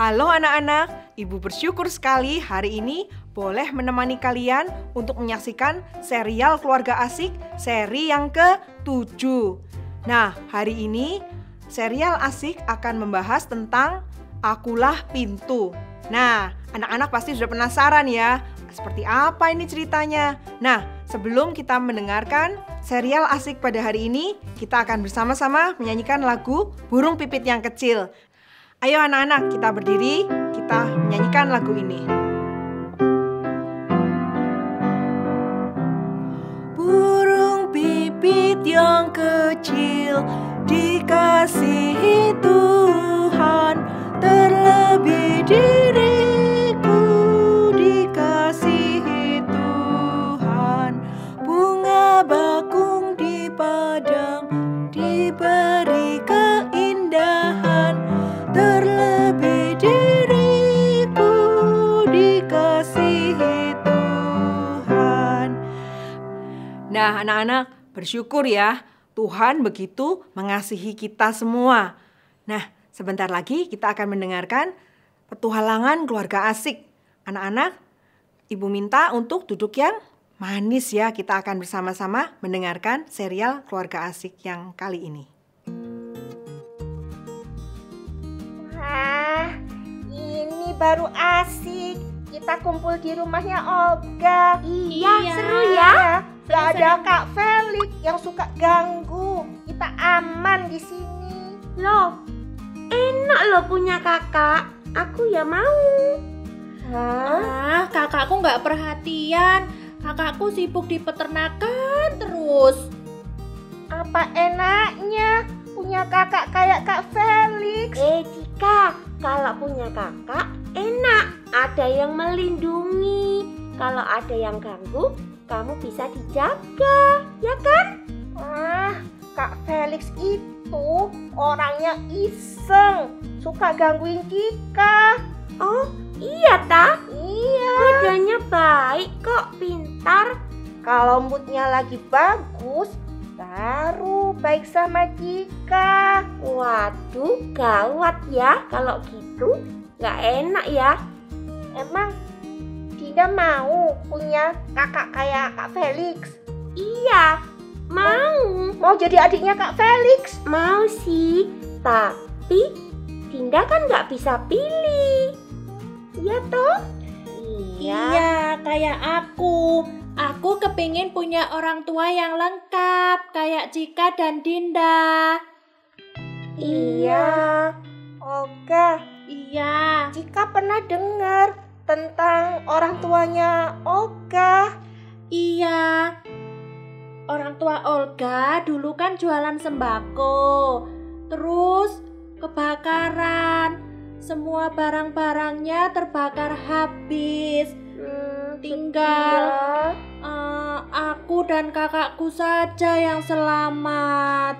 Halo anak-anak, Ibu bersyukur sekali hari ini boleh menemani kalian untuk menyaksikan serial Keluarga Asik seri yang ke-7. Nah, hari ini serial Asik akan membahas tentang Akulah Pintu. Nah, anak-anak pasti sudah penasaran ya, seperti apa ini ceritanya. Nah, sebelum kita mendengarkan serial Asik pada hari ini, kita akan bersama-sama menyanyikan lagu Burung Pipit yang Kecil. Ayo anak-anak, kita berdiri, kita menyanyikan lagu ini. Burung pipit yang kecil dikasihi Tuhan, terlebih diriku dikasihi Tuhan. Bunga bakung di padang diberi keindahan, terlebih diriku dikasihi Tuhan. Nah, anak-anak, bersyukur ya, Tuhan begitu mengasihi kita semua. Nah, sebentar lagi kita akan mendengarkan petualangan keluarga asik. Anak-anak, Ibu minta untuk duduk yang manis ya. Kita akan bersama-sama mendengarkan serial Keluarga Asik yang kali ini. Wah, ini baru asik. Kita kumpul di rumahnya Olga. Iya, seru ya. Gak ada Kak Felix yang suka ganggu. Kita aman di sini. Loh, enak loh punya kakak. Aku ya mau. Hah? Kakakku nggak perhatian. Kakakku sibuk di peternakan terus. Apa enaknya punya kakak kayak Kak Felix? Cika, kalau punya kakak enak. Ada yang melindungi. Kalau ada yang ganggu, kamu bisa dijaga, ya kan? Wah, Kak Felix itu orangnya iseng, suka gangguin Cika. Oh, iya tak? Iya. Modalnya baik kok, pintar. Kalau moodnya lagi bagus, baru baik sama Cika. Waduh, gawat ya kalau gitu. Gak enak ya. Emang Dinda mau punya kakak kayak Kak Felix? Iya, mau. Mau jadi adiknya Kak Felix? Mau sih, tapi Dinda kan nggak bisa pilih. Iya toh? Iya, kayak aku. Aku kepingin punya orang tua yang lengkap, kayak Cika dan Dinda. Iya. Olga, Iya. Cika pernah dengar tentang orang tuanya Olga. Iya. Orang tua Olga dulu kan jualan sembako. Terus kebakaran. Semua barang-barangnya terbakar habis. Tinggal aku dan kakakku saja yang selamat.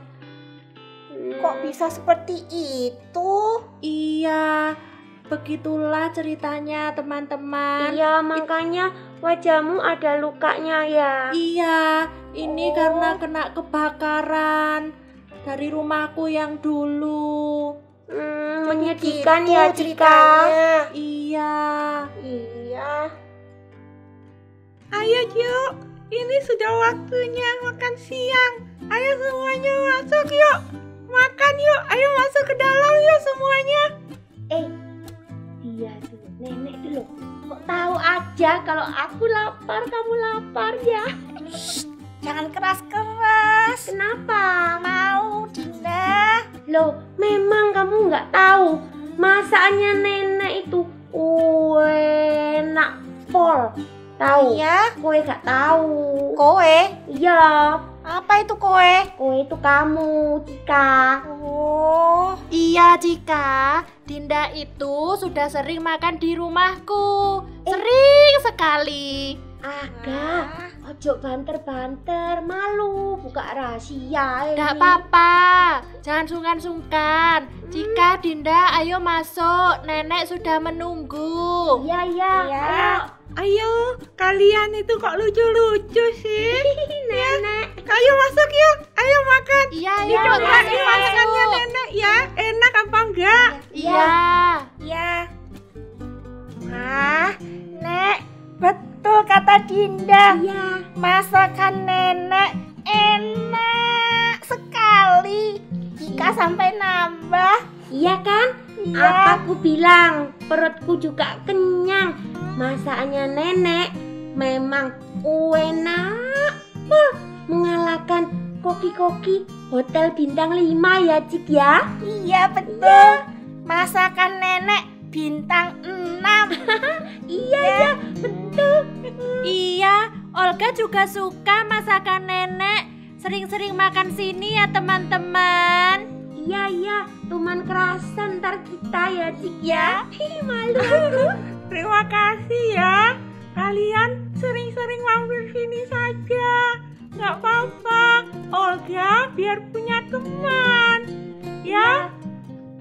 Kok bisa seperti itu? Iya, begitulah ceritanya teman-teman. Iya, makanya wajahmu ada lukanya ya. Iya, ini karena kena kebakaran dari rumahku yang dulu. Menyedihkan Gitu ya Cika. ceritanya. Iya. Iya. Ayo yuk, ini sudah waktunya makan siang. Ayo semuanya masuk yuk. Makan yuk, ayo masuk ke dalam yuk semuanya. Dia dulu, nenek dulu. Kok tahu aja kalau aku lapar, kamu lapar ya? Jangan keras-keras. Kenapa? Mau, Dinda. Loh, memang kamu nggak tahu masakannya nenek itu enak pol. Tahu? Iya. Kowe nggak tahu. Kowe? Iya, Apa itu kowe? kowe itu kamu, Cika. Oh. Iya, Cika. Dinda itu sudah sering makan di rumahku. Sering sekali. Aga, ojo banter-banter, malu buka rahasia ini. Nggak apa-apa. Jangan sungkan-sungkan. Cika, Dinda, ayo masuk. Nenek sudah menunggu. Iya, iya. Iya. Ayo, kalian itu kok lucu-lucu sih? Nenek. Ayo masuk yuk, ayo makan. Iya, iya. Dicobain masuk. masakannya nenek ya, enak apa enggak? Iya. Iya. kata Dinda. Iya. Masakan nenek enak sekali. Jika sampai nambah. Iya kan? Iya. Apa aku bilang, perutku juga kenyang. Masakannya nenek memang enak. Wah, mengalahkan koki-koki hotel bintang 5 ya, Cik ya. Iya betul. Masakan nenek bintang 6. Iya, betul. Iya, Olga juga suka masakan nenek. Sering-sering makan sini ya teman-teman. Iya, teman kerasan ntar kita ya, Cik ya. Malu aku. Terima kasih ya. Kalian sering-sering mampir sini saja. Nggak apa-apa. Olga biar punya teman. Ya.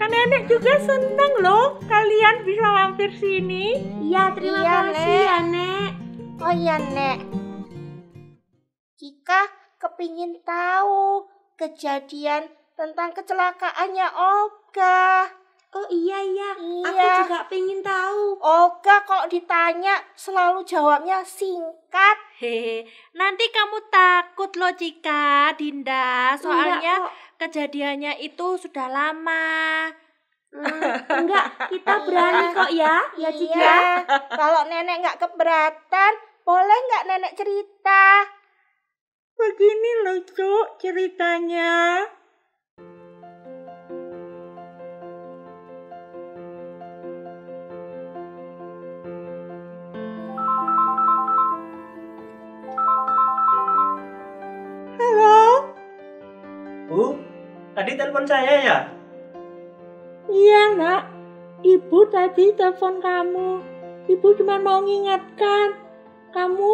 Kan nenek juga seneng loh kalian bisa mampir sini. Iya, terima Iya, kasih Nek. ya, Nek. Oh iya, Nek. Jika kepingin tahu kejadian tentang kecelakaannya Olga. Oh iya, aku Iya. juga pengen tahu. Olga kalau ditanya selalu jawabnya singkat. Hehe, nanti kamu takut loh Cika, Dinda. Soalnya Enggak, kejadiannya itu sudah lama. enggak, kita berani kok ya, Cik ya. Iya, kalau nenek nggak keberatan, boleh nggak nenek cerita? Begini loh, Cuk, ceritanya. Halo? Bu, tadi telepon saya ya? Iya, Nak. Ibu tadi telepon kamu. Ibu cuma mau ngingatkan. Kamu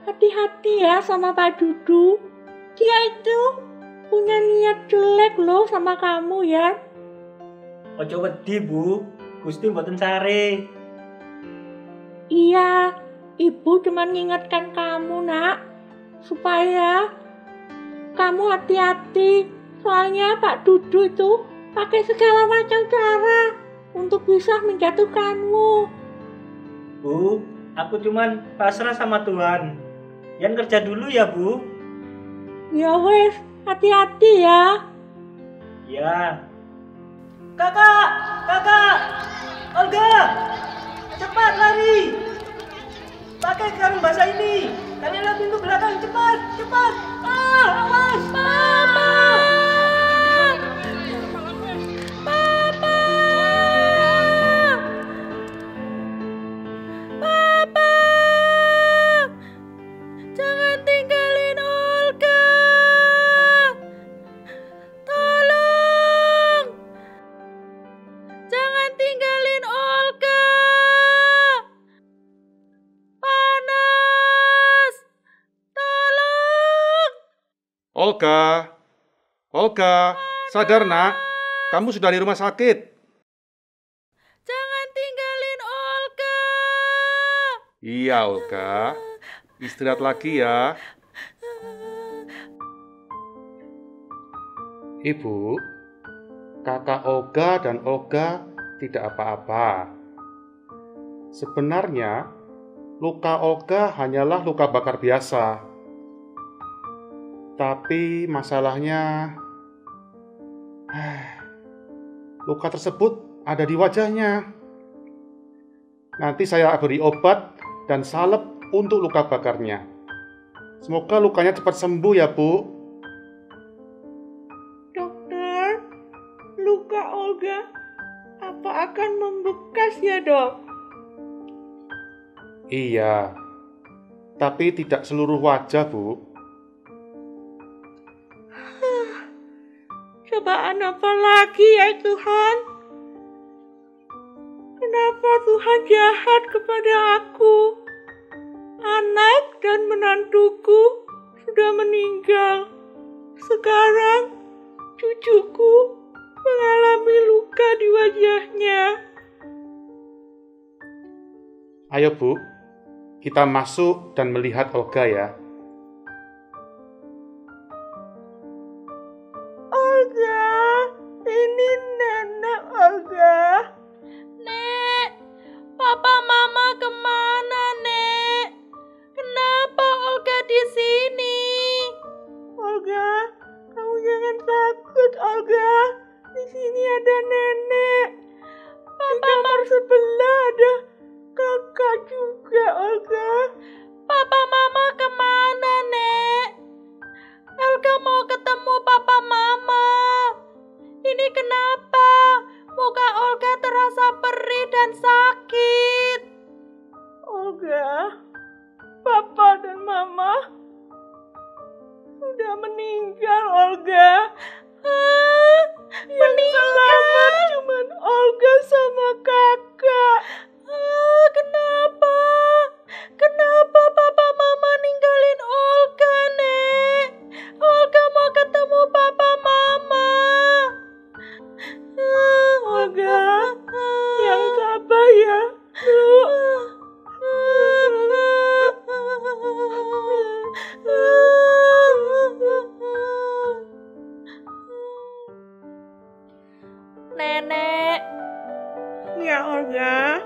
hati-hati ya sama Pak Dudu. Dia itu punya niat jelek loh sama kamu ya. Ojo wedi, Bu. Gusti mboten sare. Iya, Ibu cuma ngingatkan kamu, Nak. Supaya kamu hati-hati. Soalnya Pak Dudu itu pakai segala macam cara untuk bisa menjatuhkanmu. Bu, aku cuman pasrah sama Tuhan. Yan kerja dulu ya, Bu. Ya wes, hati-hati ya. Ya. Kakak! Olga! Cepat lari! Pakai karung basah ini. Kalian lihat pintu belakang, cepat! Awas! Jangan tinggalin Olga. Tolong. Jangan tinggalin Olga. Panas. Tolong. Olga, sadar nak, kamu sudah di rumah sakit. Jangan tinggalin Olga. Iya Olga, istirahat lagi ya. Ibu, kakak Olga dan Olga tidak apa-apa. Sebenarnya, luka Olga hanyalah luka bakar biasa. Tapi masalahnya, luka tersebut ada di wajahnya. Nanti saya beri obat dan salep untuk luka bakarnya. Semoga lukanya cepat sembuh ya, Bu. Dokter, luka Olga apa akan membekas ya, Dok? Iya, tapi tidak seluruh wajah, Bu. Cobaan apa lagi ya Tuhan? Kenapa Tuhan jahat kepada aku? Anak dan menantuku sudah meninggal. Sekarang cucuku mengalami luka di wajahnya. Ayo, Bu. Kita masuk dan melihat Olga ya. Olga, ini nenek Olga. Nek, papa mama kemana, Nek? jangan takut, Olga. Di sini ada nenek. Di kamar sebelah ada kakak juga, Olga. Papa Mama kemana, Nek? Olga mau ketemu Papa Mama. Ini kenapa? Muka Olga terasa perih dan sakit. Olga, Papa dan Mama sudah meninggal, Olga. Yang selamat cuman Olga sama kakak. Kenapa? Kenapa Papa Mama ninggalin Olga, Nek? Olga mau ketemu Papa Mama. Olga, yang tabah ya, Bu. Nenek, Ya, Olga.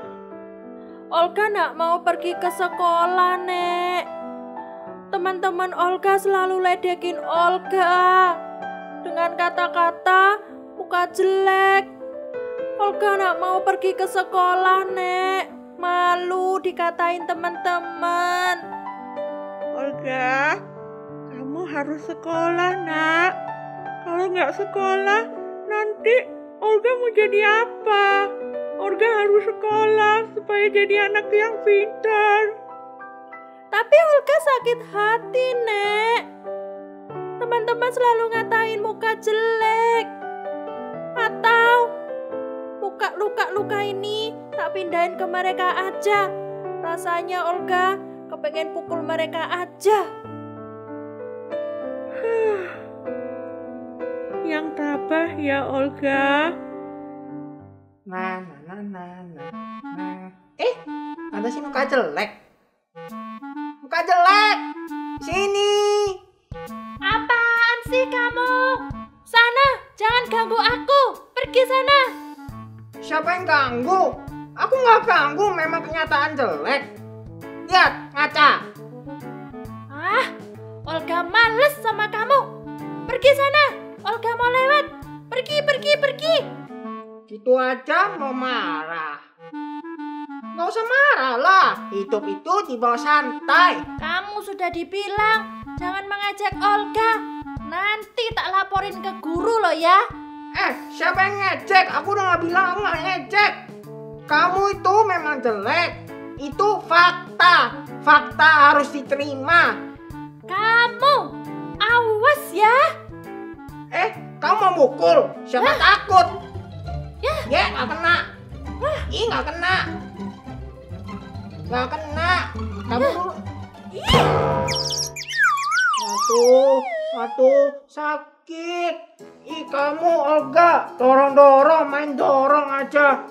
Olga nak mau pergi ke sekolah, Nek. Teman-teman Olga selalu ledekin Olga dengan kata-kata muka jelek. Olga nak mau pergi ke sekolah, Nek. Malu dikatain teman-teman. Olga, kamu harus sekolah, Nak. Kalau nggak sekolah, nanti Olga mau jadi apa? Olga harus sekolah supaya jadi anak yang pintar. Tapi Olga sakit hati, Nek. Teman-teman selalu ngatain muka jelek. Atau luka-luka ini tak pindahin ke mereka aja. Rasanya Olga kepengen pukul mereka aja. Yang tabah ya, Olga. Nah. Ada si muka jelek. Muka jelek. Sini. Apaan sih kamu? Sana, jangan ganggu aku. Pergi sana. Siapa yang ganggu? Aku nggak ganggu, memang kenyataan jelek. Lihat, ngaca. Olga males sama kamu. Pergi sana. Olga mau lewat. Pergi. Gitu aja mau marah. Nggak usah marah lah. Hidup itu dibawa santai. Kamu sudah dibilang jangan mengejek Olga. Nanti tak laporin ke guru loh ya. Siapa yang ngejek? Aku udah nggak bilang aku nggak ngejek. Kamu itu memang jelek. Itu fakta. Fakta harus diterima. Kamu awas ya. Kamu mau mukul? Siapa takut? Ya. Nggak kena. Nggak kena. Nggak kena. Kamu dulu. Aduh, sakit. Kamu Olga, dorong-dorong, main dorong aja.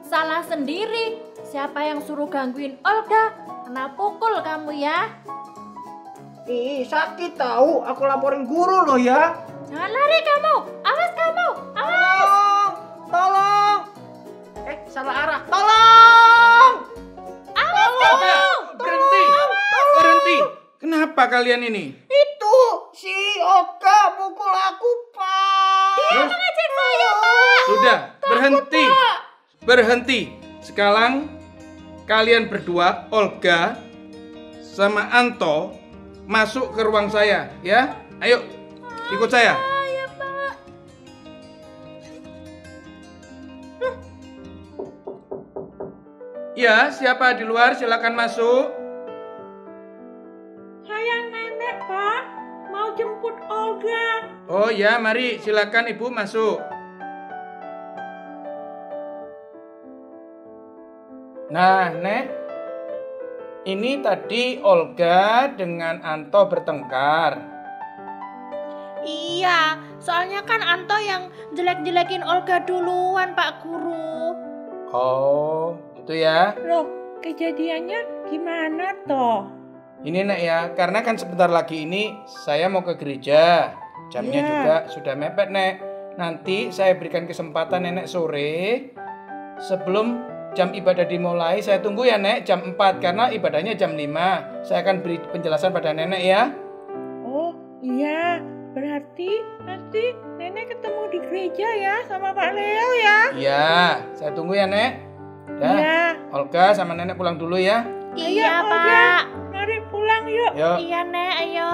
Salah sendiri. Siapa yang suruh gangguin Olga? Kena pukul kamu ya. Sakit tahu. Aku laporin guru loh ya. Jangan lari kamu. Awas kamu. Awas. Tolong. Salah arah. Tolong. Awas kamu. Berhenti. Kenapa kalian ini? Itu si Olga pukul aku, Pak. Dia mengejek saya, Pak. Sudah, berhenti. Sekarang kalian berdua, Olga sama Anto, masuk ke ruang saya, ya. Ayo, ikut saya. Ya, Pak. Ya, siapa di luar silakan masuk. Saya nenek, Pak. Mau jemput Olga. Oh ya, mari silakan Ibu masuk. Nah, Nek. Ini tadi Olga dengan Anto bertengkar. Iya, soalnya kan Anto yang jelek-jelekin Olga duluan, Pak Guru. Oh, gitu ya. Loh, kejadiannya gimana toh? Ini Nek ya, karena kan sebentar lagi ini saya mau ke gereja. Jamnya juga sudah mepet, Nek. Nanti saya berikan kesempatan Nenek sore sebelum jam ibadah dimulai. Saya tunggu ya, Nek, jam 4 karena ibadahnya jam 5. Saya akan beri penjelasan pada Nenek ya. Oh, iya. Berarti nanti nenek ketemu di gereja ya sama Pak Leo ya? Iya, saya tunggu ya, Nek. Dah, Iya. Olga sama Nenek pulang dulu ya. Iya, Ayo, Pak. Olga, mari pulang yuk. Yuk. Iya, Nek, ayo.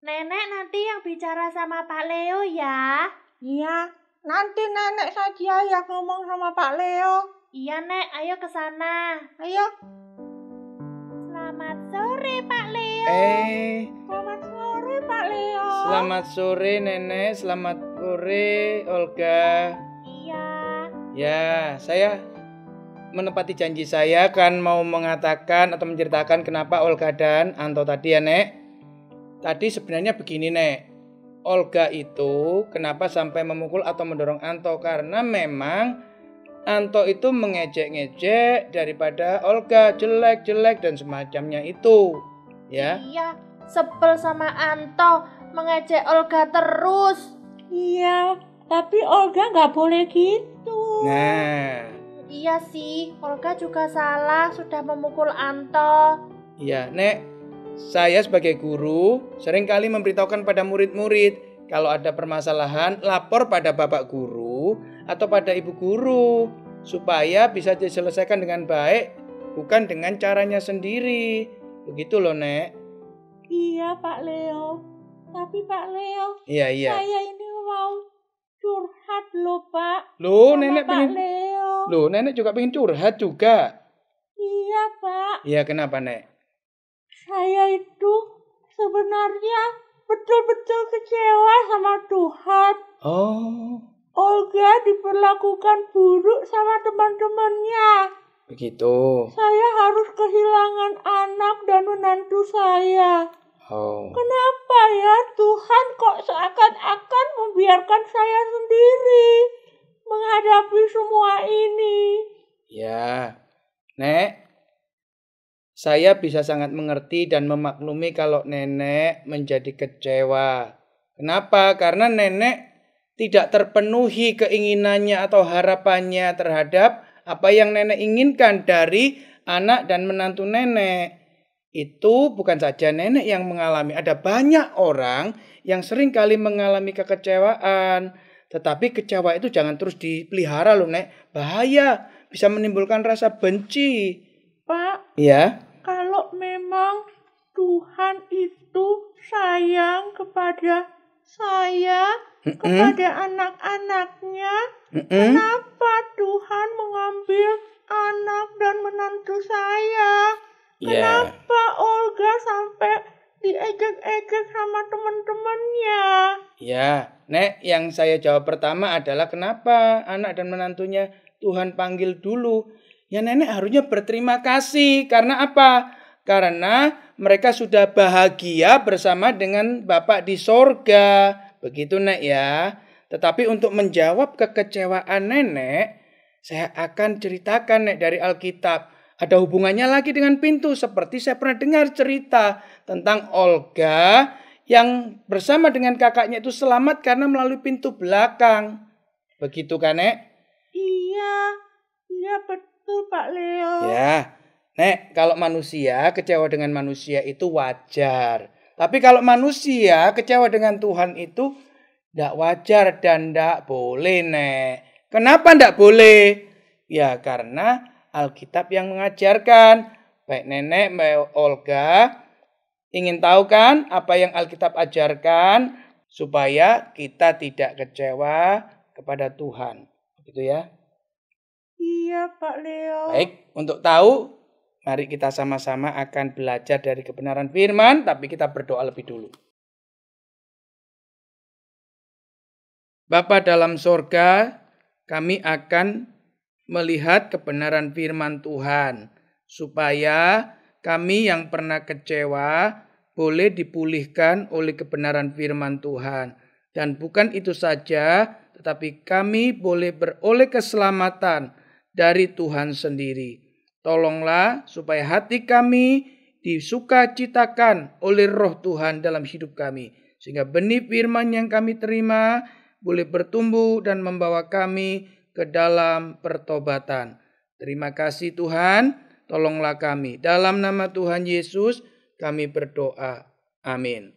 Nenek nanti yang bicara sama Pak Leo ya. Iya, nanti nenek saja yang ngomong sama Pak Leo. Iya, Nek, ayo ke sana. Ayo, Selamat sore, Pak Leo. selamat sore Pak Leo. Selamat sore Nenek, selamat sore Olga. Iya. Ya, saya menepati janji saya kan mau mengatakan atau menceritakan kenapa Olga dan Anto tadi ya, Nek. Tadi sebenarnya begini, Nek. Olga itu kenapa sampai memukul atau mendorong Anto? Karena memang Anto itu mengejek-ngejek daripada Olga, jelek-jelek dan semacamnya itu. Ya. Iya, sebel sama Anto, mengejek Olga terus. Iya, tapi Olga nggak boleh gitu. Nah, Iya sih, Olga juga salah sudah memukul Anto. iya, Nek. Saya sebagai guru seringkali memberitahukan pada murid-murid kalau ada permasalahan lapor pada bapak guru atau pada ibu guru supaya bisa diselesaikan dengan baik, bukan dengan caranya sendiri. Begitu loh, Nek. Iya Pak Leo, tapi Pak Leo, Iya. saya ini mau curhat loh Pak. Loh, Sama Nenek Pak pengen. Leo. Loh, Nenek juga pengen curhat juga. Iya Pak, Iya, kenapa, Nek? saya itu sebenarnya betul-betul kecewa sama Tuhan. Oh, Olga diperlakukan buruk sama teman-temannya. begitu. Saya harus kehilangan anak dan menantu saya. Oh. Kenapa ya Tuhan kok seakan-akan membiarkan saya sendiri menghadapi semua ini? Ya, Nek. Saya bisa sangat mengerti dan memaklumi kalau Nenek menjadi kecewa. Kenapa? Karena Nenek tidak terpenuhi keinginannya atau harapannya terhadap apa yang Nenek inginkan dari anak dan menantu Nenek. Itu bukan saja Nenek yang mengalami. Ada banyak orang yang sering kali mengalami kekecewaan. Tetapi kecewa itu jangan terus dipelihara loh, Nek. Bahaya, bisa menimbulkan rasa benci. Pak, Ya. kalau memang Tuhan itu sayang kepada saya, kepada anak-anaknya, kenapa Tuhan mengambil anak dan menantu saya? Ya. Kenapa Olga sampai diejek-ejek sama teman-temannya? Ya, Nek, yang saya jawab pertama adalah kenapa anak dan menantunya Tuhan panggil dulu. Ya, Nenek harusnya berterima kasih. Karena apa? Karena mereka sudah bahagia bersama dengan Bapak di sorga. Begitu, Nek ya. Tetapi untuk menjawab kekecewaan Nenek, saya akan ceritakan, Nek, dari Alkitab. Ada hubungannya lagi dengan pintu. Seperti saya pernah dengar cerita tentang Olga yang bersama dengan kakaknya itu selamat karena melalui pintu belakang. Begitu kan, Nek? Iya betul Pak Leo. Ya, Nek, kalau manusia kecewa dengan manusia itu wajar. Tapi kalau manusia kecewa dengan Tuhan itu tidak wajar dan tidak boleh, Nek. Kenapa tidak boleh? Ya, karena Alkitab yang mengajarkan. Baik Nenek, Mbak Olga, ingin tahu kan apa yang Alkitab ajarkan supaya kita tidak kecewa kepada Tuhan. Begitu ya. Iya Pak Leo. Baik, untuk tahu, mari kita sama-sama akan belajar dari kebenaran firman, tapi kita berdoa lebih dulu. Bapa dalam sorga, kami akan melihat kebenaran firman Tuhan, supaya kami yang pernah kecewa boleh dipulihkan oleh kebenaran firman Tuhan. Dan bukan itu saja, tetapi kami boleh beroleh keselamatan dari Tuhan sendiri. Tolonglah supaya hati kami disukacitakan oleh roh Tuhan dalam hidup kami. Sehingga benih firman yang kami terima boleh bertumbuh dan membawa kami ke dalam pertobatan. Terima kasih Tuhan, tolonglah kami. Dalam nama Tuhan Yesus kami berdoa. Amin.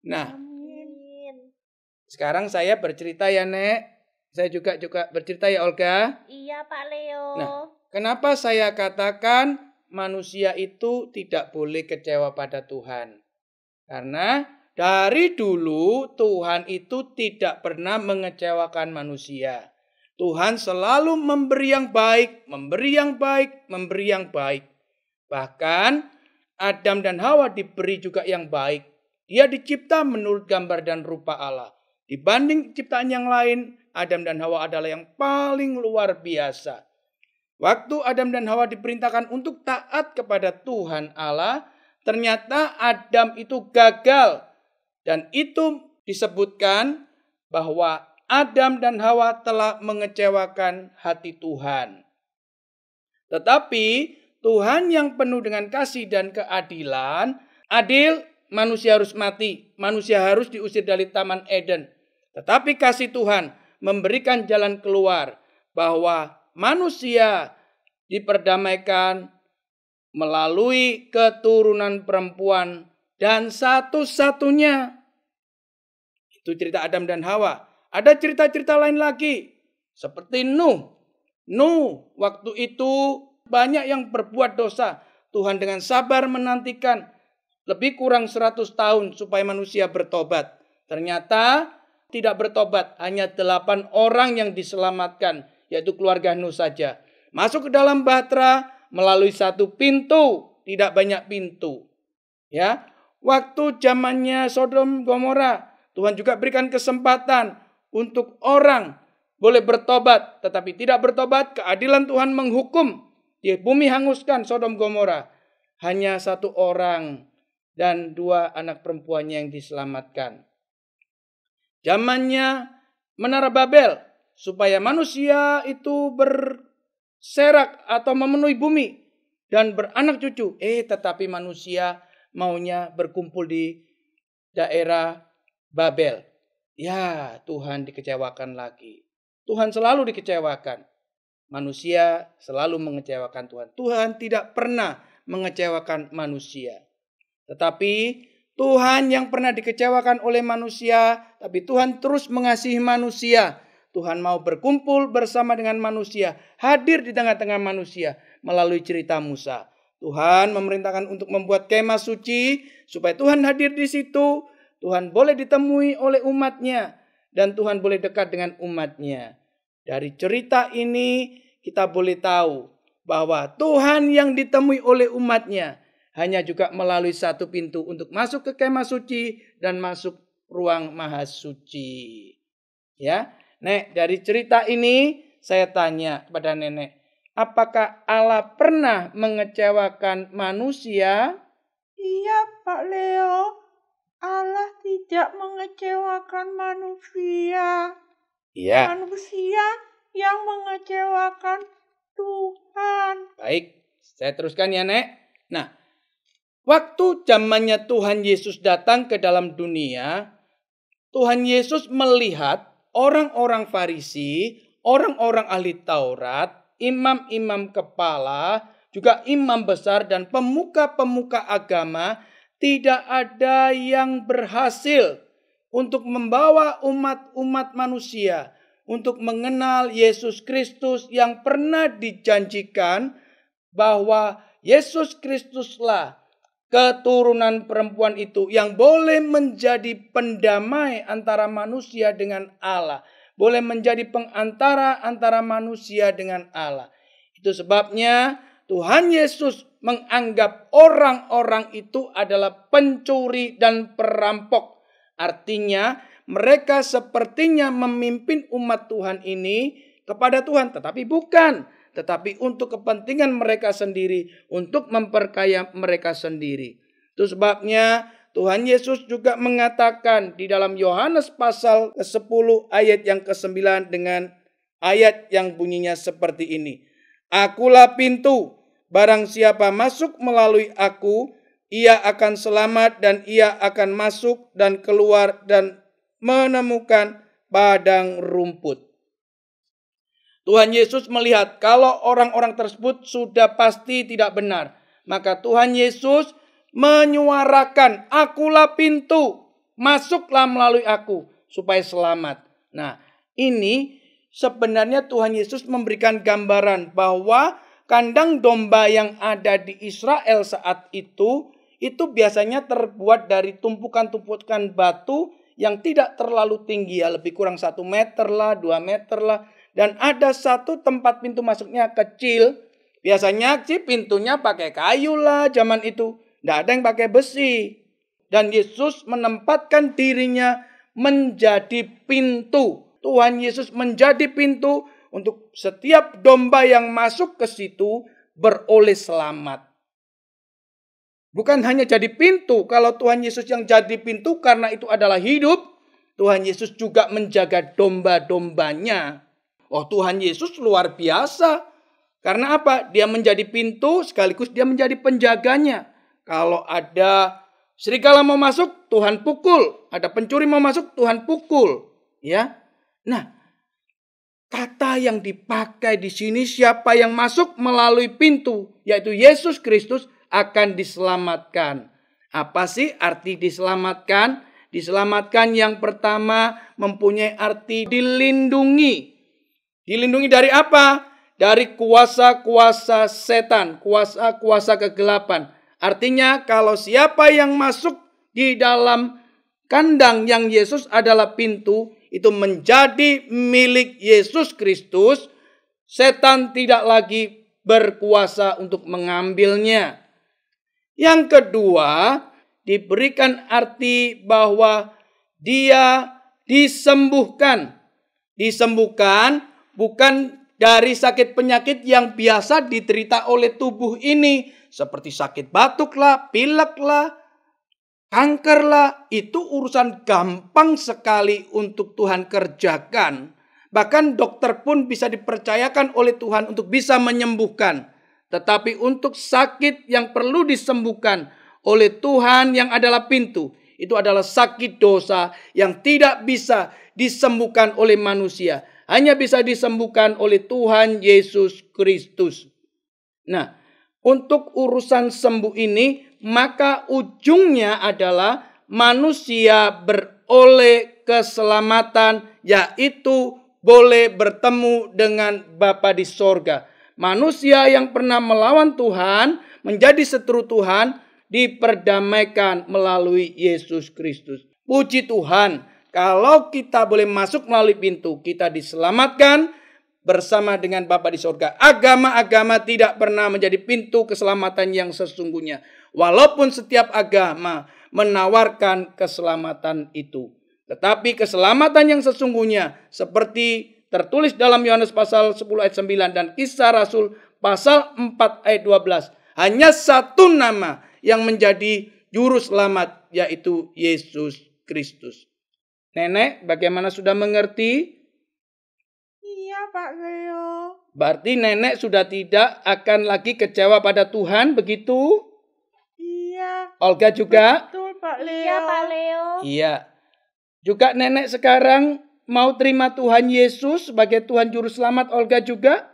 Nah, sekarang saya bercerita ya, Nek. Saya juga bercerita ya, Olga. Iya, Pak Leo. Nah, kenapa saya katakan manusia itu tidak boleh kecewa pada Tuhan? Karena dari dulu Tuhan itu tidak pernah mengecewakan manusia. Tuhan selalu memberi yang baik, memberi yang baik, memberi yang baik. Bahkan Adam dan Hawa diberi juga yang baik. Dia dicipta menurut gambar dan rupa Allah. Dibanding ciptaan yang lain, Adam dan Hawa adalah yang paling luar biasa. Waktu Adam dan Hawa diperintahkan untuk taat kepada Tuhan Allah, ternyata Adam itu gagal. Dan itu disebutkan bahwa Adam dan Hawa telah mengecewakan hati Tuhan. Tetapi Tuhan yang penuh dengan kasih dan keadilan, adil, manusia harus mati, manusia harus diusir dari Taman Eden. Tetapi kasih Tuhan memberikan jalan keluar bahwa manusia diperdamaikan melalui keturunan perempuan dan satu-satunya. Itu cerita Adam dan Hawa. Ada cerita-cerita lain lagi. Seperti Nuh. Nuh waktu itu banyak yang berbuat dosa. Tuhan dengan sabar menantikan lebih kurang 100 tahun supaya manusia bertobat. Ternyata tidak bertobat. Hanya 8 orang yang diselamatkan. Yaitu keluarga Nuh saja. Masuk ke dalam bahtera melalui satu pintu. Tidak banyak pintu. Ya, waktu zamannya Sodom Gomora, Tuhan juga berikan kesempatan untuk orang boleh bertobat. Tetapi tidak bertobat, keadilan Tuhan menghukum. Di bumi hanguskan Sodom Gomora. Hanya 1 orang dan 2 anak perempuannya yang diselamatkan. Zamannya Menara Babel, supaya manusia itu berserak atau memenuhi bumi dan beranak cucu. Tetapi manusia maunya berkumpul di daerah Babel. Ya, Tuhan dikecewakan lagi. Tuhan selalu dikecewakan. Manusia selalu mengecewakan Tuhan. Tuhan tidak pernah mengecewakan manusia. Tetapi Tuhan yang pernah dikecewakan oleh manusia, tapi Tuhan terus mengasihi manusia. Tuhan mau berkumpul bersama dengan manusia, hadir di tengah-tengah manusia melalui cerita Musa. Tuhan memerintahkan untuk membuat kemah suci supaya Tuhan hadir di situ. Tuhan boleh ditemui oleh umatnya dan Tuhan boleh dekat dengan umatnya. Dari cerita ini kita boleh tahu bahwa Tuhan yang ditemui oleh umatnya hanya juga melalui satu pintu untuk masuk ke kemah suci dan masuk ruang maha suci. Ya, Nek, dari cerita ini saya tanya kepada Nenek, apakah Allah pernah mengecewakan manusia? Iya, Pak Leo. Allah tidak mengecewakan manusia. Iya. Manusia yang mengecewakan Tuhan. Baik, saya teruskan ya, Nek. Nah, waktu zamannya Tuhan Yesus datang ke dalam dunia, Tuhan Yesus melihat orang-orang Farisi, orang-orang ahli Taurat, imam-imam kepala, juga imam besar dan pemuka-pemuka agama, tidak ada yang berhasil untuk membawa umat-umat manusia untuk mengenal Yesus Kristus yang pernah dijanjikan bahwa Yesus Kristuslah keturunan perempuan itu yang boleh menjadi pendamai antara manusia dengan Allah. Boleh menjadi pengantara antara manusia dengan Allah. Itu sebabnya Tuhan Yesus menganggap orang-orang itu adalah pencuri dan perampok. Artinya mereka sepertinya memimpin umat Tuhan ini kepada Tuhan. Tetapi bukan. Tetapi untuk kepentingan mereka sendiri. Untuk memperkaya mereka sendiri. Itu sebabnya Tuhan Yesus juga mengatakan di dalam Yohanes pasal ke-10 ayat yang ke-9 dengan ayat yang bunyinya seperti ini. Akulah pintu. Barang siapa masuk melalui aku, ia akan selamat dan ia akan masuk dan keluar dan menemukan padang rumput. Tuhan Yesus melihat kalau orang-orang tersebut sudah pasti tidak benar. Maka Tuhan Yesus menyuarakan, akulah pintu. masuklah melalui aku supaya selamat. Nah, ini sebenarnya Tuhan Yesus memberikan gambaran bahwa kandang domba yang ada di Israel saat itu biasanya terbuat dari tumpukan-tumpukan batu yang tidak terlalu tinggi, ya lebih kurang 1 meter lah, 2 meter lah. Dan ada satu tempat pintu masuknya kecil. Biasanya sih pintunya pakai kayu lah zaman itu. Tidak ada yang pakai besi. Dan Yesus menempatkan dirinya menjadi pintu. Tuhan Yesus menjadi pintu untuk setiap domba yang masuk ke situ beroleh selamat. Bukan hanya jadi pintu, kalau Tuhan Yesus yang jadi pintu karena itu adalah hidup, Tuhan Yesus juga menjaga domba-dombanya. Oh, Tuhan Yesus luar biasa. Karena apa? Dia menjadi pintu sekaligus dia menjadi penjaganya. Kalau ada serigala mau masuk, Tuhan pukul. Ada pencuri mau masuk, Tuhan pukul. Ya. Nah, kata yang dipakai di sini siapa yang masuk melalui pintu, yaitu Yesus Kristus, akan diselamatkan. Apa sih arti diselamatkan? Diselamatkan yang pertama mempunyai arti dilindungi. Dilindungi dari apa? Dari kuasa-kuasa setan, kuasa-kuasa kegelapan. Artinya kalau siapa yang masuk di dalam kandang yang Yesus adalah pintu, itu menjadi milik Yesus Kristus, setan tidak lagi berkuasa untuk mengambilnya. Yang kedua, diberikan arti bahwa dia disembuhkan. Disembuhkan bukan dari sakit penyakit yang biasa diderita oleh tubuh ini. Seperti sakit batuk lah, pilek lah, kanker lah. Itu urusan gampang sekali untuk Tuhan kerjakan. Bahkan dokter pun bisa dipercayakan oleh Tuhan untuk bisa menyembuhkan. Tetapi untuk sakit yang perlu disembuhkan oleh Tuhan yang adalah pintu, itu adalah sakit dosa yang tidak bisa disembuhkan oleh manusia. Hanya bisa disembuhkan oleh Tuhan Yesus Kristus. Nah, untuk urusan sembuh ini, maka ujungnya adalah manusia beroleh keselamatan, yaitu boleh bertemu dengan Bapa di sorga. Manusia yang pernah melawan Tuhan, menjadi seteru Tuhan, diperdamaikan melalui Yesus Kristus. Puji Tuhan, kalau kita boleh masuk melalui pintu, kita diselamatkan bersama dengan Bapa di sorga. Agama-agama tidak pernah menjadi pintu keselamatan yang sesungguhnya. Walaupun setiap agama menawarkan keselamatan itu. Tetapi keselamatan yang sesungguhnya seperti tertulis dalam Yohanes pasal 10 ayat 9 dan Kisah Rasul pasal 4 ayat 12. Hanya satu nama yang menjadi juru selamat, yaitu Yesus Kristus. Nenek, bagaimana sudah mengerti? Iya, Pak Leo. Berarti nenek sudah tidak akan lagi kecewa pada Tuhan, begitu? Iya. Olga juga? Betul, Pak Leo. Iya, Pak Leo. Iya. Juga nenek sekarang mau terima Tuhan Yesus sebagai Tuhan Juru Selamat, Olga juga?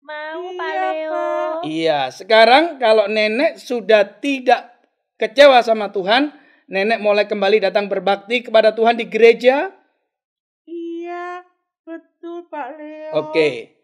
Mau, Iya, Pak Leo. Pak. Iya, sekarang kalau nenek sudah tidak kecewa sama Tuhan, nenek mulai kembali datang berbakti kepada Tuhan di gereja? Iya, betul Pak Leo. Oke.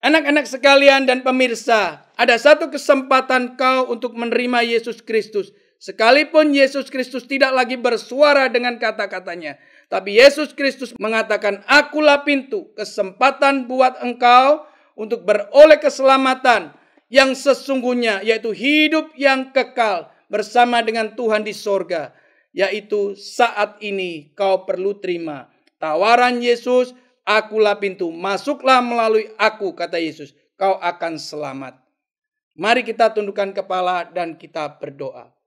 Anak-anak sekalian dan pemirsa, ada satu kesempatan kau untuk menerima Yesus Kristus. Sekalipun Yesus Kristus tidak lagi bersuara dengan kata-katanya, tapi Yesus Kristus mengatakan, "Akulah pintu." Kesempatan buat engkau untuk beroleh keselamatan yang sesungguhnya, yaitu hidup yang kekal bersama dengan Tuhan di sorga. Yaitu saat ini kau perlu terima tawaran Yesus, "Akulah pintu, masuklah melalui aku," kata Yesus, "kau akan selamat." Mari kita tundukkan kepala dan kita berdoa.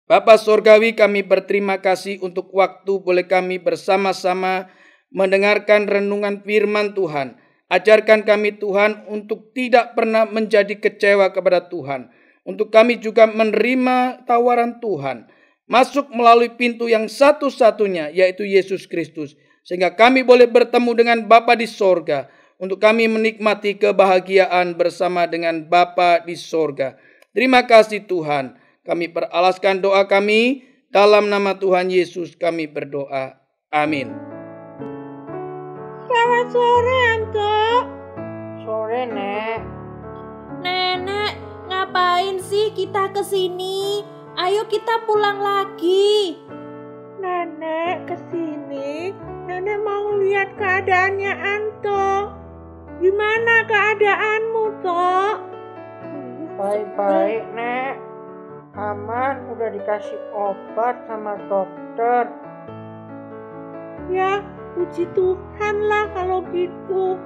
Bapa Sorgawi, kami berterima kasih untuk waktu boleh kami bersama-sama mendengarkan renungan firman Tuhan. Ajarkan kami Tuhan untuk tidak pernah menjadi kecewa kepada Tuhan. Untuk kami juga menerima tawaran Tuhan. Masuk melalui pintu yang satu-satunya, yaitu Yesus Kristus. Sehingga kami boleh bertemu dengan Bapa di sorga. Untuk kami menikmati kebahagiaan bersama dengan Bapa di sorga. Terima kasih Tuhan. Kami peralaskan doa kami Dalam nama Tuhan Yesus kami berdoa. Amin. Selamat sore, Anto. Sore, Nek. Nenek, ngapain sih kita kesini? Ayo kita pulang lagi. Nenek kesini. Nenek mau lihat keadaannya Anto. Gimana keadaanmu, Tok? Baik-baik, Nek. Aman, udah dikasih obat sama dokter. Ya, puji Tuhan lah kalau gitu.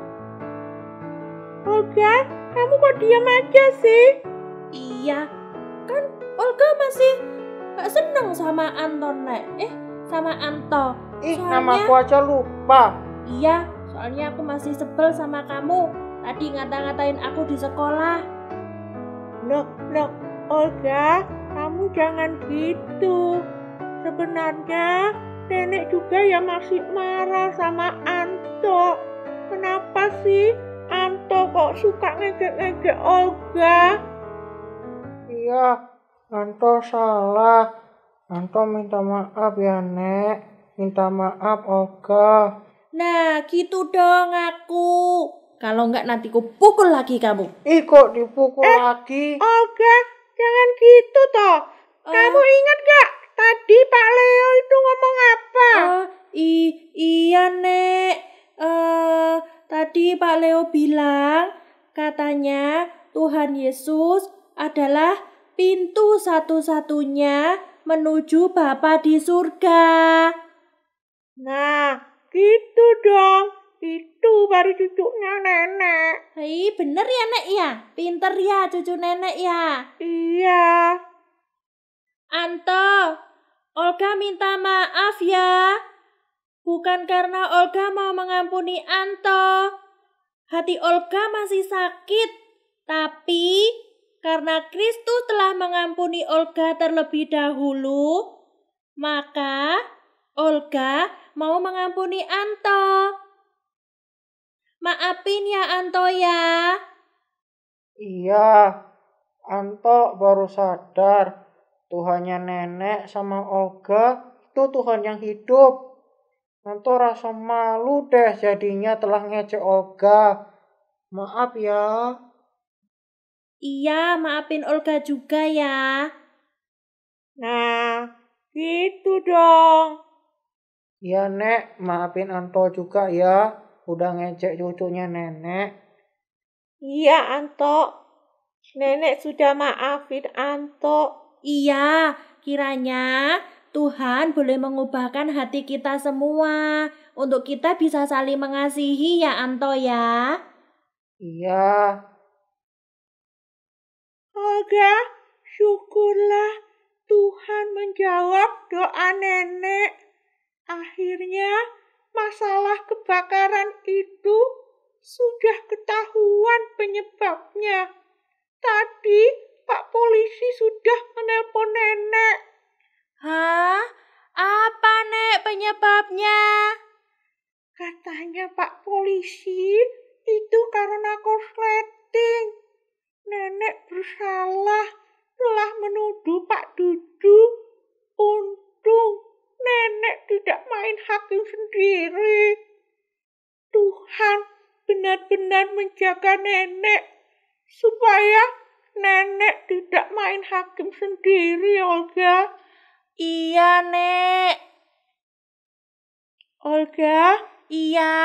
Olga, kamu kok diam aja sih? Iya, kan Olga masih gak seneng sama Anton, Nek. Sama Anto. Namaku aja lupa. Iya, soalnya aku masih sebel sama kamu. Tadi ngata-ngatain aku di sekolah. Loh, Olga, kamu jangan gitu. Sebenarnya Nenek juga ya masih marah sama Anto. Kenapa sih Anto kok suka ngejek-ngejek Olga? Iya, Anto salah. Anto minta maaf ya, Nek. Minta maaf, Olga. Nah, gitu dong aku. Kalau enggak nanti ku pukul lagi kamu. Kok dipukul lagi? Olga, jangan gitu toh. Kamu ingat gak tadi Pak Leo itu ngomong apa? Iya, Nek. Tadi Pak Leo bilang katanya Tuhan Yesus adalah pintu satu-satunya menuju Bapa di surga. Nah, gitu dong. Itu baru cucunya Nenek. Bener ya, Nek ya? Pinter ya cucu Nenek ya? Iya. Anto, Olga minta maaf ya. Bukan karena Olga mau mengampuni Anto. Hati Olga masih sakit. Tapi karena Kristus telah mengampuni Olga terlebih dahulu, maka Olga mau mengampuni Anto. Maafin ya Anto ya. Iya, Anto baru sadar Tuhannya Nenek sama Olga itu Tuhan yang hidup. Anto rasa malu deh jadinya telah ngejek Olga. Maaf ya. Iya, maafin Olga juga ya. Nah, gitu dong. Iya, Nek, maafin Anto juga ya. Udah ngejek cucunya Nenek. Iya, Anto. Nenek sudah maafin Anto. Iya, kiranya Tuhan boleh mengubahkan hati kita semua untuk kita bisa saling mengasihi ya Anto ya. Iya. Olga, syukurlah Tuhan menjawab doa Nenek. Akhirnya masalah kebakaran itu sudah ketahuan penyebabnya. Tadi Pak Polisi sudah menelpon Nenek. Hah? Apa, Nek, penyebabnya? Katanya Pak Polisi itu karena korsleting. Nenek bersalah telah menuduh Pak Dudu. Untung Nenek tidak main hakim sendiri. Tuhan benar-benar menjaga Nenek supaya Nenek tidak main hakim sendiri, Olga. Iya, Nek. Olga, iya.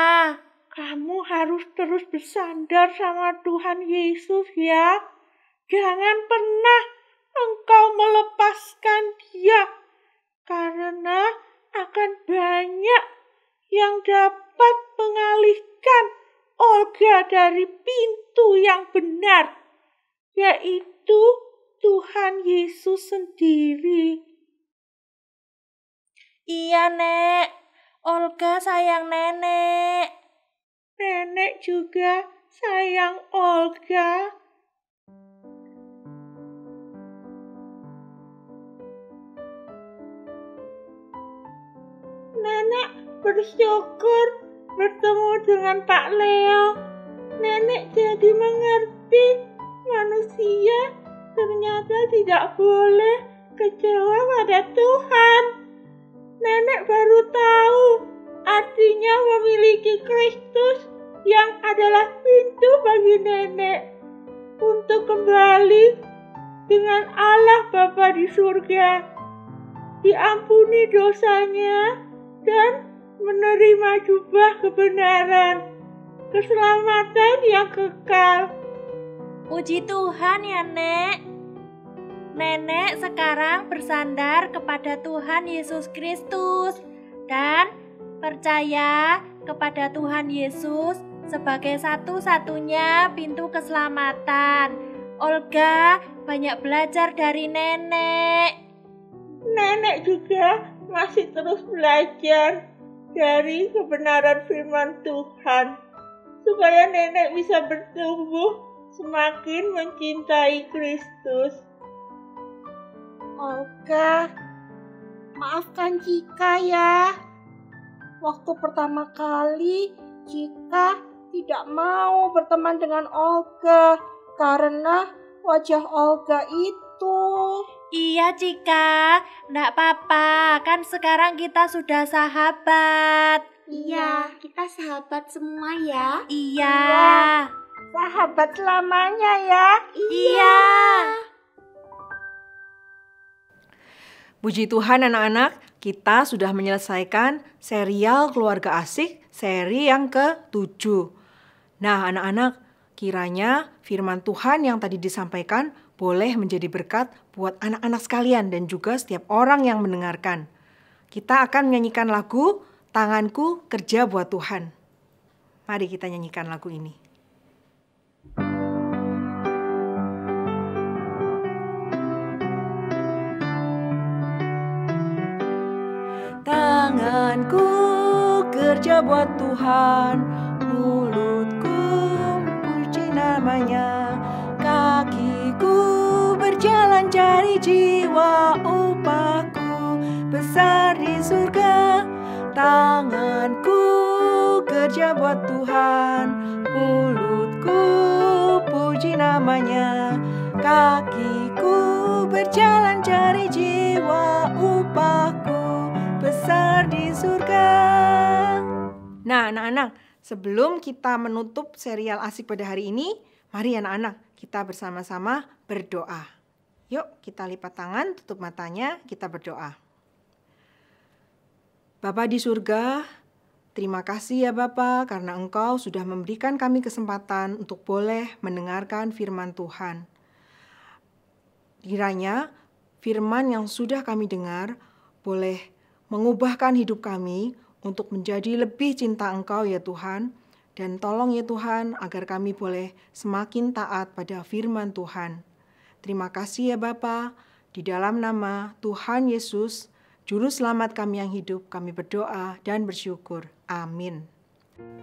Kamu harus terus bersandar sama Tuhan Yesus ya. Jangan pernah engkau melepaskan Dia, karena akan banyak yang dapat mengalihkan Olga dari pintu yang benar, yaitu Tuhan Yesus sendiri. Iya, Nek. Olga sayang Nenek. Nenek juga sayang Olga. Nenek bersyukur bertemu dengan Pak Leo. Nenek jadi mengerti manusia ternyata tidak boleh kecewa pada Tuhan. Nenek baru tahu artinya memiliki Kristus yang adalah pintu bagi nenek untuk kembali dengan Allah Bapa di surga, diampuni dosanya dan menerima jubah kebenaran, keselamatan yang kekal. Puji Tuhan ya, Nek. Nenek sekarang bersandar kepada Tuhan Yesus Kristus dan percaya kepada Tuhan Yesus sebagai satu-satunya pintu keselamatan. Olga banyak belajar dari Nenek. Nenek juga masih terus belajar dari kebenaran firman Tuhan, supaya nenek bisa bertumbuh semakin mencintai Kristus. Olga, maafkan Cika ya. Waktu pertama kali Cika tidak mau berteman dengan Olga karena wajah Olga itu. Iya Cika, enggak apa-apa, kan sekarang kita sudah sahabat. Iya, kita sahabat semua ya. Iya. Sahabat selamanya ya. Iya. Puji Tuhan anak-anak, kita sudah menyelesaikan serial Keluarga Asik seri yang ke-7. Nah anak-anak, kiranya firman Tuhan yang tadi disampaikan boleh menjadi berkat buat anak-anak sekalian dan juga setiap orang yang mendengarkan. Kita akan menyanyikan lagu Tanganku Kerja Buat Tuhan. Mari kita nyanyikan lagu ini. Tanganku kerja buat Tuhan, mulutku puji namanya, kakiku berjalan cari jiwa, upahku besar di surga. Tanganku kerja buat Tuhan, mulutku puji namanya, kakiku berjalan cari jiwa, upahku besar di surga. Nah anak-anak, sebelum kita menutup serial asik pada hari ini, mari anak-anak kita bersama-sama berdoa. Yuk kita lipat tangan, tutup matanya, kita berdoa. Bapa di surga, terima kasih ya Bapa karena Engkau sudah memberikan kami kesempatan untuk boleh mendengarkan firman Tuhan. Kiranya firman yang sudah kami dengar boleh mengubahkan hidup kami untuk menjadi lebih cinta Engkau ya Tuhan. Dan tolong ya Tuhan agar kami boleh semakin taat pada firman Tuhan. Terima kasih ya Bapa. Di dalam nama Tuhan Yesus, Juru Selamat kami yang hidup, kami berdoa dan bersyukur. Amin.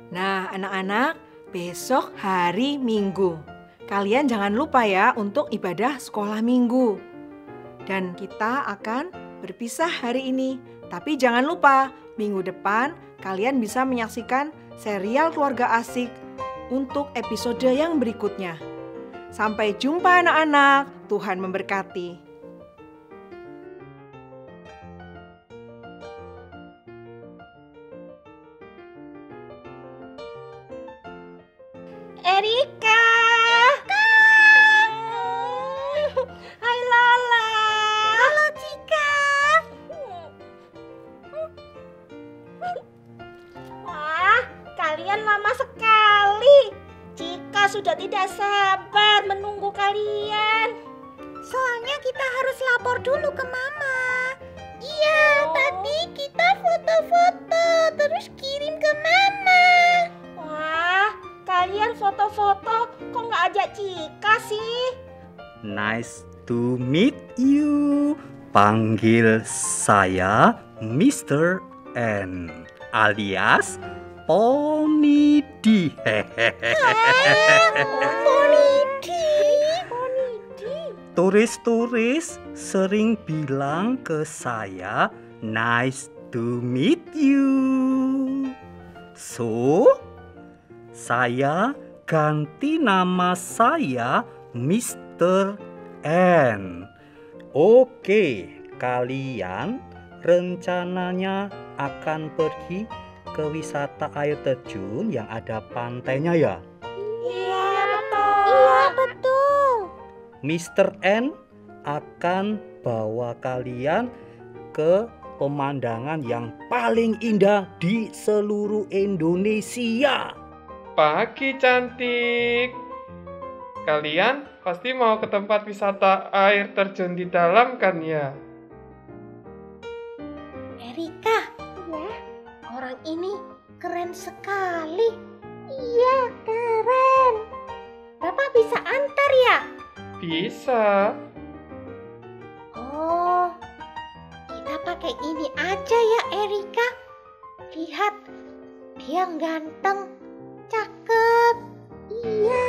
Nah anak-anak, besok hari Minggu. Kalian jangan lupa ya untuk ibadah sekolah Minggu. Dan kita akan berpisah hari ini. Tapi jangan lupa, minggu depan kalian bisa menyaksikan serial Keluarga Asik untuk episode yang berikutnya. Sampai jumpa anak-anak, Tuhan memberkati. Erika. Hai Lola. Halo Cika. Wah, kalian lama sekali. Cika sudah tidak sabar menunggu kalian. Soalnya kita harus lapor dulu ke Mama. Iya, tadi kita foto-foto terus kirim ke Mama. Wah, kalian foto-foto kok nggak ajak Cika sih? Nice to meet you. Panggil saya Mr. N alias Ponidi. Turis-turis sering bilang ke saya, nice to meet you. So, saya ganti nama saya Mr. N Oke, kalian rencananya akan pergi ke wisata air terjun yang ada pantainya ya? Iya, betul. Iya, betul. Mr. N akan bawa kalian ke pemandangan yang paling indah di seluruh Indonesia. Pagi cantik. Kalian pasti mau ke tempat wisata air terjun di dalam kan ya? Erika, ya, orang ini keren sekali. Iya, keren. Bapak bisa antar ya? Bisa. Oh, kita pakai ini aja ya Erika. Lihat, dia ganteng, cakep. Iya.